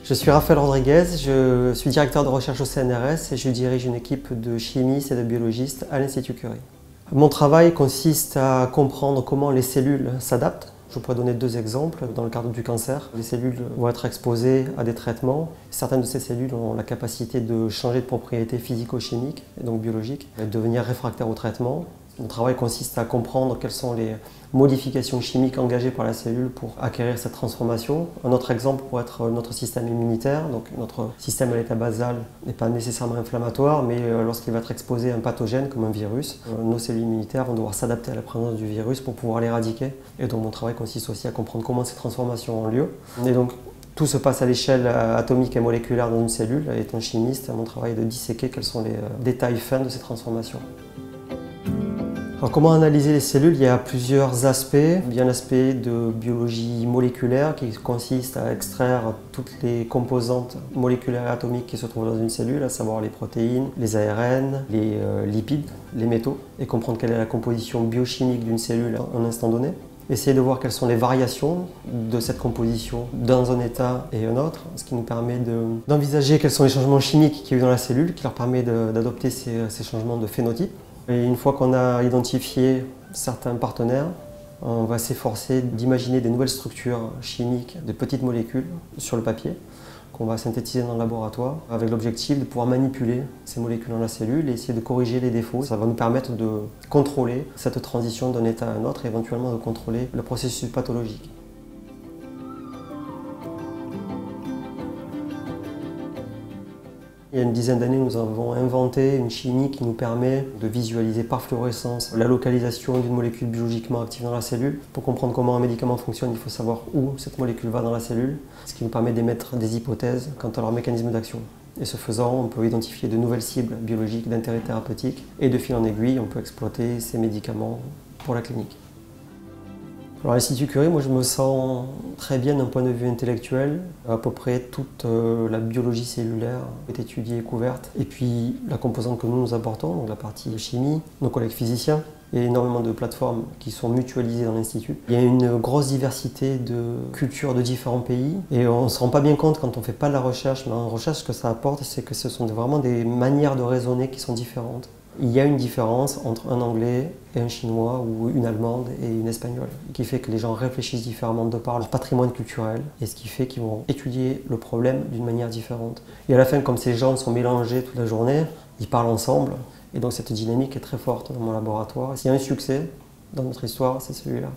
Je suis Raphaël Rodriguez, je suis directeur de recherche au CNRS et je dirige une équipe de chimistes et de biologistes à l'Institut Curie. Mon travail consiste à comprendre comment les cellules s'adaptent. Je pourrais donner deux exemples. Dans le cadre du cancer, les cellules vont être exposées à des traitements. Certaines de ces cellules ont la capacité de changer de propriétés physico-chimiques et donc biologiques, et de devenir réfractaires au traitement. Mon travail consiste à comprendre quelles sont les modifications chimiques engagées par la cellule pour acquérir cette transformation. Un autre exemple pourrait être notre système immunitaire. Donc notre système à l'état basal n'est pas nécessairement inflammatoire, mais lorsqu'il va être exposé à un pathogène comme un virus, nos cellules immunitaires vont devoir s'adapter à la présence du virus pour pouvoir l'éradiquer. Et donc mon travail consiste aussi à comprendre comment ces transformations ont lieu. Et donc tout se passe à l'échelle atomique et moléculaire dans une cellule. Étant chimiste, mon travail est de disséquer quels sont les détails fins de ces transformations. Alors, comment analyser les cellules? Il y a plusieurs aspects. Il y a un aspect de biologie moléculaire qui consiste à extraire toutes les composantes moléculaires et atomiques qui se trouvent dans une cellule, à savoir les protéines, les ARN, les lipides, les métaux, et comprendre quelle est la composition biochimique d'une cellule à un instant donné. Essayer de voir quelles sont les variations de cette composition dans un état et un autre, ce qui nous permet d'envisager quels sont les changements chimiques qu'il y a eu dans la cellule, qui leur permet d'adopter ces changements de phénotype. Et une fois qu'on a identifié certains partenaires, on va s'efforcer d'imaginer des nouvelles structures chimiques, des petites molécules sur le papier, qu'on va synthétiser dans le laboratoire, avec l'objectif de pouvoir manipuler ces molécules dans la cellule et essayer de corriger les défauts. Ça va nous permettre de contrôler cette transition d'un état à un autre et éventuellement de contrôler le processus pathologique. Il y a une dizaine d'années, nous avons inventé une chimie qui nous permet de visualiser par fluorescence la localisation d'une molécule biologiquement active dans la cellule. Pour comprendre comment un médicament fonctionne, il faut savoir où cette molécule va dans la cellule, ce qui nous permet d'émettre des hypothèses quant à leur mécanisme d'action. Et ce faisant, on peut identifier de nouvelles cibles biologiques d'intérêt thérapeutique et de fil en aiguille, on peut exploiter ces médicaments pour la clinique. Alors à l'Institut Curie, moi je me sens très bien d'un point de vue intellectuel. À peu près toute la biologie cellulaire est étudiée et couverte. Et puis la composante que nous apportons, donc la partie chimie, nos collègues physiciens, il y a énormément de plateformes qui sont mutualisées dans l'Institut. Il y a une grosse diversité de cultures de différents pays et on ne se rend pas bien compte quand on ne fait pas de la recherche, mais en recherche ce que ça apporte, c'est que ce sont vraiment des manières de raisonner qui sont différentes. Il y a une différence entre un anglais et un chinois ou une allemande et une espagnole, qui fait que les gens réfléchissent différemment de par leur patrimoine culturel et ce qui fait qu'ils vont étudier le problème d'une manière différente. Et à la fin, comme ces gens sont mélangés toute la journée, ils parlent ensemble et donc cette dynamique est très forte dans mon laboratoire. S'il y a un succès dans notre histoire, c'est celui-là.